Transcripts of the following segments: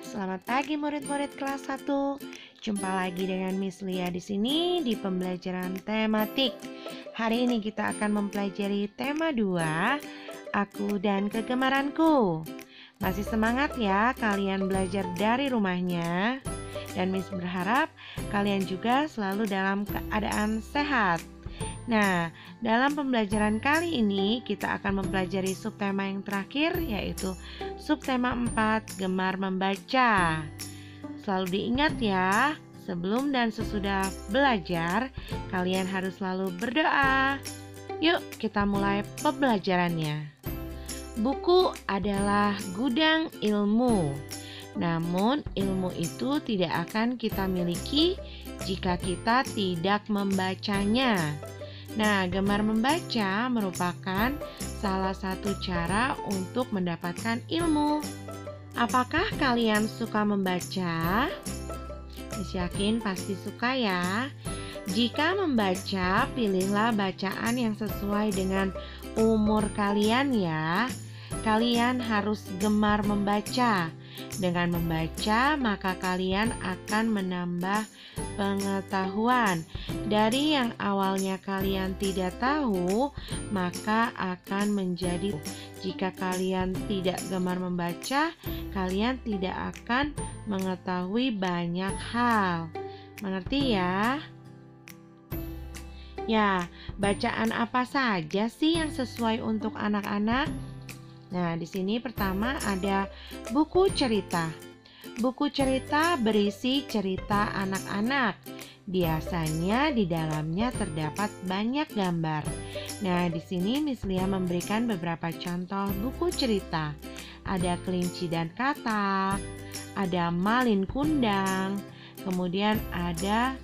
Selamat pagi murid-murid kelas 1. Jumpa lagi dengan Miss Lia di sini di pembelajaran tematik. Hari ini kita akan mempelajari tema 2, Aku dan Kegemaranku. Masih semangat ya kalian belajar dari rumahnya? Dan Miss berharap kalian juga selalu dalam keadaan sehat. Nah, dalam pembelajaran kali ini kita akan mempelajari subtema yang terakhir, yaitu subtema 4, gemar membaca. Selalu diingat ya, sebelum dan sesudah belajar, kalian harus selalu berdoa. Yuk kita mulai pembelajarannya. Buku adalah gudang ilmu. Namun ilmu itu tidak akan kita miliki jika kita tidak membacanya. Nah, gemar membaca merupakan salah satu cara untuk mendapatkan ilmu. Apakah kalian suka membaca? Saya yakin pasti suka ya. Jika membaca, pilihlah bacaan yang sesuai dengan umur kalian ya. Kalian harus gemar membaca. Dengan membaca, maka kalian akan menambah pengetahuan. Dari yang awalnya kalian tidak tahu, maka akan menjadi. Jika kalian tidak gemar membaca, kalian tidak akan mengetahui banyak hal. Mengerti ya? Ya, bacaan apa saja sih yang sesuai untuk anak-anak? Nah, di sini pertama ada buku cerita. Buku cerita berisi cerita anak-anak. Biasanya di dalamnya terdapat banyak gambar. Nah, di sini Miss Lia memberikan beberapa contoh buku cerita. Ada kelinci dan katak, ada malin kundang, kemudian ada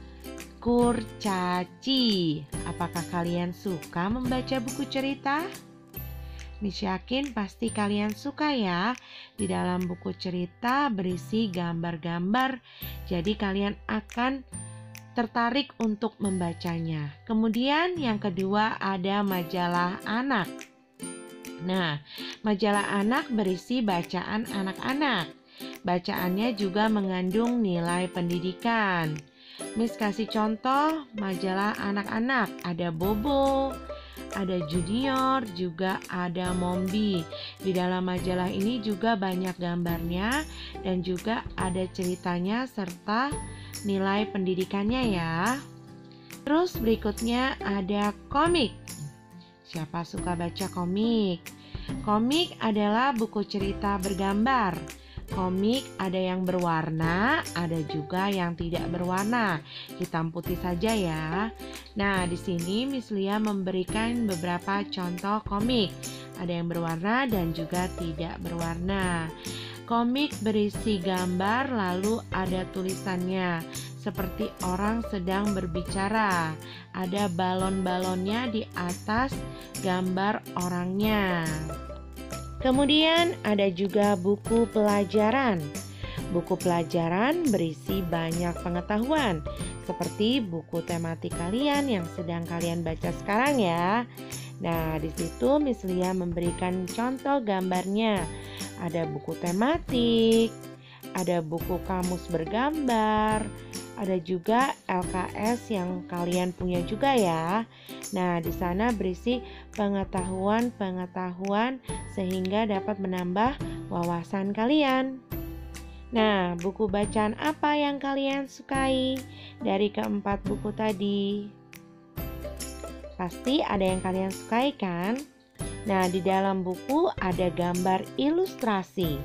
kurcaci. Apakah kalian suka membaca buku cerita? Miss yakin pasti kalian suka ya. Di dalam buku cerita berisi gambar-gambar, jadi kalian akan tertarik untuk membacanya. Kemudian yang kedua ada majalah anak. Nah, majalah anak berisi bacaan anak-anak. Bacaannya juga mengandung nilai pendidikan. Miss kasih contoh majalah anak-anak. Ada Bobo, ada Junior, juga ada Mombi. Di dalam majalah ini juga banyak gambarnya dan juga ada ceritanya serta nilai pendidikannya ya. Terus berikutnya ada komik. Siapa suka baca komik? Komik adalah buku cerita bergambar. Komik ada yang berwarna, ada juga yang tidak berwarna, hitam putih saja ya. Nah, di sini Miss Lia memberikan beberapa contoh komik. Ada yang berwarna dan juga tidak berwarna. Komik berisi gambar lalu ada tulisannya, seperti orang sedang berbicara. Ada balon-balonnya di atas gambar orangnya. Kemudian ada juga buku pelajaran. Buku pelajaran berisi banyak pengetahuan, seperti buku tematik kalian yang sedang kalian baca sekarang ya. Nah, di situ Miss Lia memberikan contoh gambarnya. Ada buku tematik, ada buku kamus bergambar, ada juga LKS yang kalian punya juga ya. Nah, di sana berisi pengetahuan-pengetahuan sehingga dapat menambah wawasan kalian. Nah, buku bacaan apa yang kalian sukai dari keempat buku tadi? Pasti ada yang kalian sukai kan? Nah, di dalam buku ada gambar ilustrasi.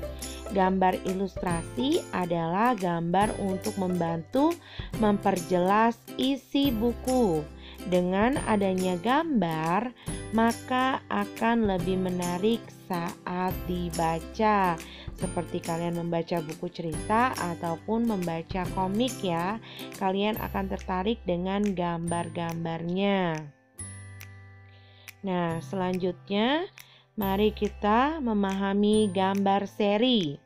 Gambar ilustrasi adalah gambar untuk membantu memperjelas isi buku. Dengan adanya gambar, maka akan lebih menarik saat dibaca. Seperti kalian membaca buku cerita ataupun membaca komik ya, kalian akan tertarik dengan gambar-gambarnya. Nah, selanjutnya mari kita memahami gambar seri.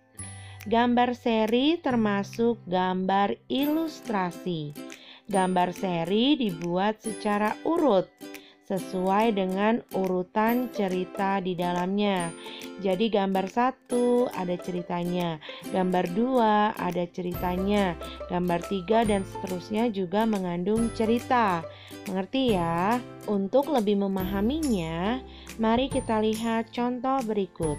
Gambar seri termasuk gambar ilustrasi. Gambar seri dibuat secara urut. sesuai dengan urutan cerita di dalamnya. Jadi gambar 1 ada ceritanya, gambar 2 ada ceritanya, gambar 3 dan seterusnya juga mengandung cerita. Mengerti ya? Untuk lebih memahaminya, mari kita lihat contoh berikut.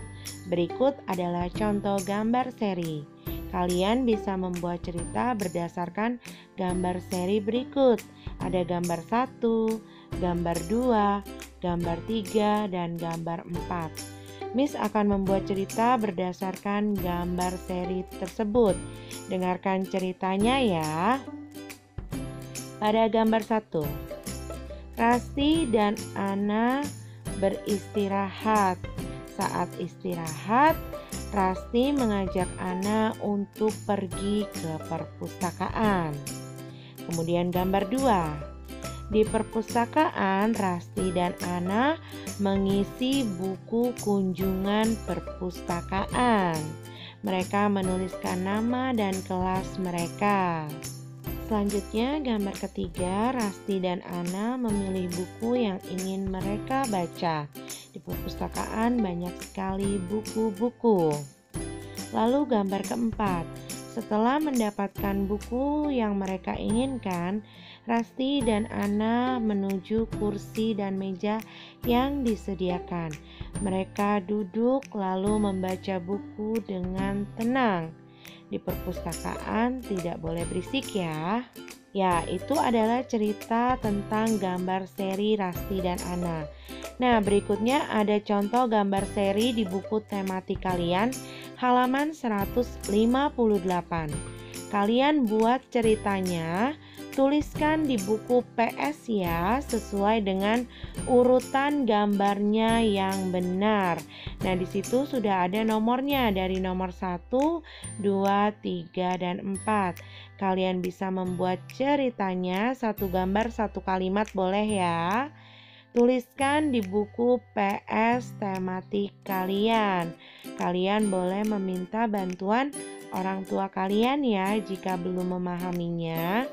Berikut adalah contoh gambar seri. Kalian bisa membuat cerita berdasarkan gambar seri berikut. Ada gambar 1, gambar 2, gambar 3, dan gambar 4. Miss akan membuat cerita berdasarkan gambar seri tersebut. Dengarkan ceritanya ya. Pada gambar 1, Rasti dan Ana beristirahat. Saat istirahat, Rasti mengajak Ana untuk pergi ke perpustakaan. Kemudian gambar 2. Di perpustakaan, Rasti dan Ana mengisi buku kunjungan perpustakaan. Mereka menuliskan nama dan kelas mereka. Selanjutnya, gambar ketiga, Rasti dan Ana memilih buku yang ingin mereka baca. Di perpustakaan banyak sekali buku-buku. Lalu gambar keempat, setelah mendapatkan buku yang mereka inginkan, Rasti dan Ana menuju kursi dan meja yang disediakan. Mereka duduk lalu membaca buku dengan tenang. Di perpustakaan tidak boleh berisik ya. Ya, itu adalah cerita tentang gambar seri Rasti dan Ana. Nah, berikutnya ada contoh gambar seri di buku tematik kalian, halaman 158. Kalian buat ceritanya, tuliskan di buku PS ya, sesuai dengan urutan gambarnya yang benar. Nah, di situ sudah ada nomornya dari nomor 1, 2, 3, dan 4. Kalian bisa membuat ceritanya satu gambar satu kalimat boleh ya. Tuliskan di buku PS tematik kalian. Kalian boleh meminta bantuan orang tua kalian ya jika belum memahaminya.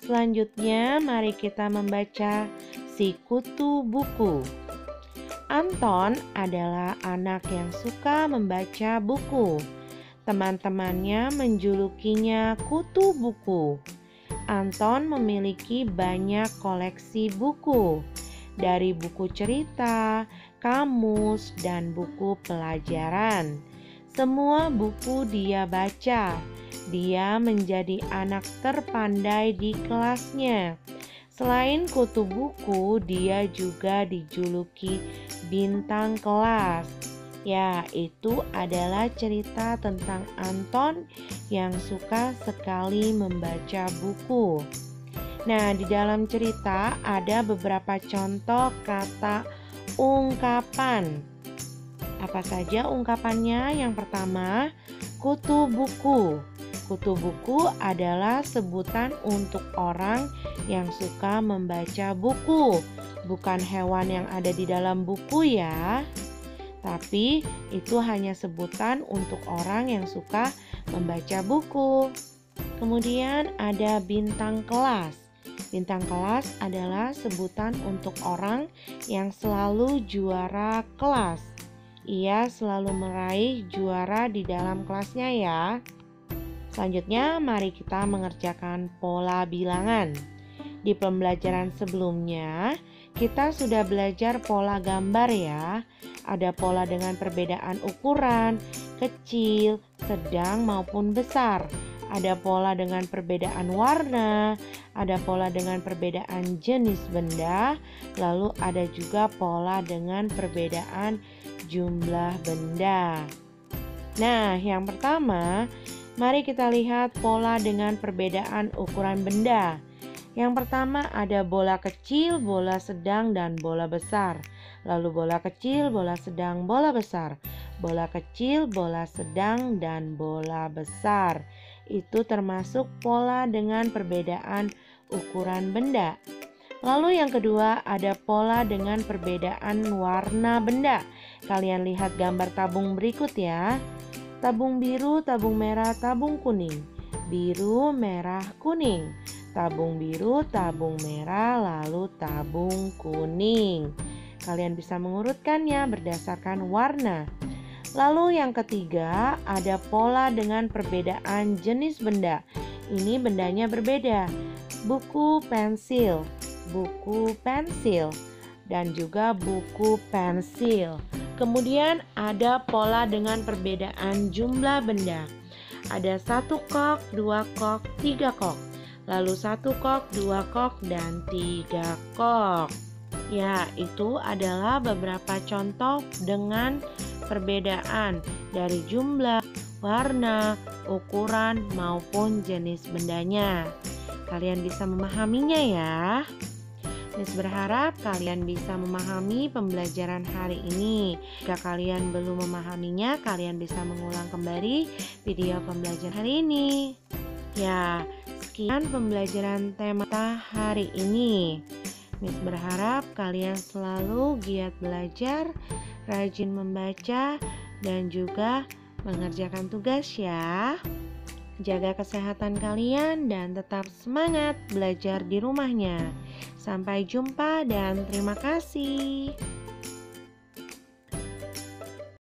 Selanjutnya, mari kita membaca Si Kutu Buku. Anton adalah anak yang suka membaca buku. Teman-temannya menjulukinya kutu buku. Anton memiliki banyak koleksi buku, dari buku cerita, kamus, dan buku pelajaran. Semua buku dia baca. Dia menjadi anak terpandai di kelasnya. Selain kutu buku, dia juga dijuluki bintang kelas. Ya, itu adalah cerita tentang Anton yang suka sekali membaca buku. Nah, di dalam cerita ada beberapa contoh kata ungkapan. Apa saja ungkapannya? Yang pertama, kutu buku. Kutu buku adalah sebutan untuk orang yang suka membaca buku, bukan hewan yang ada di dalam buku ya. Tapi itu hanya sebutan untuk orang yang suka membaca buku. Kemudian ada bintang kelas. Bintang kelas adalah sebutan untuk orang yang selalu juara kelas. Ia selalu meraih juara di dalam kelasnya ya. Selanjutnya, mari kita mengerjakan pola bilangan. Di pembelajaran sebelumnya, kita sudah belajar pola gambar ya. Ada pola dengan perbedaan ukuran, kecil, sedang maupun besar. Ada pola dengan perbedaan warna, ada pola dengan perbedaan jenis benda, lalu ada juga pola dengan perbedaan jumlah benda. Nah, yang pertama, mari kita lihat pola dengan perbedaan ukuran benda. Yang pertama ada bola kecil, bola sedang, dan bola besar. Lalu bola kecil, bola sedang, bola besar. Bola kecil, bola sedang, dan bola besar. Itu termasuk pola dengan perbedaan ukuran benda. Lalu yang kedua ada pola dengan perbedaan warna benda. Kalian lihat gambar tabung berikut ya. Tabung biru, tabung merah, tabung kuning. Biru, merah, kuning. tabung biru, tabung merah, lalu tabung kuning. Kalian bisa mengurutkannya berdasarkan warna. Lalu yang ketiga, ada pola dengan perbedaan jenis benda. Ini bendanya berbeda. Buku pensil, dan juga buku pensil. Kemudian ada pola dengan perbedaan jumlah benda. Ada 1 kok, 2 kok, 3 kok. Lalu 1 kok, 2 kok, dan 3 kok. Ya, itu adalah beberapa contoh dengan perbedaan dari jumlah, warna, ukuran, maupun jenis bendanya. Kalian bisa memahaminya ya. Miss berharap kalian bisa memahami pembelajaran hari ini. Jika kalian belum memahaminya, kalian bisa mengulang kembali video pembelajaran hari ini. Ya, sekian pembelajaran tema hari ini. Miss berharap kalian selalu giat belajar, rajin membaca, dan juga mengerjakan tugas ya. Jaga kesehatan kalian dan tetap semangat belajar di rumahnya. Sampai jumpa dan terima kasih.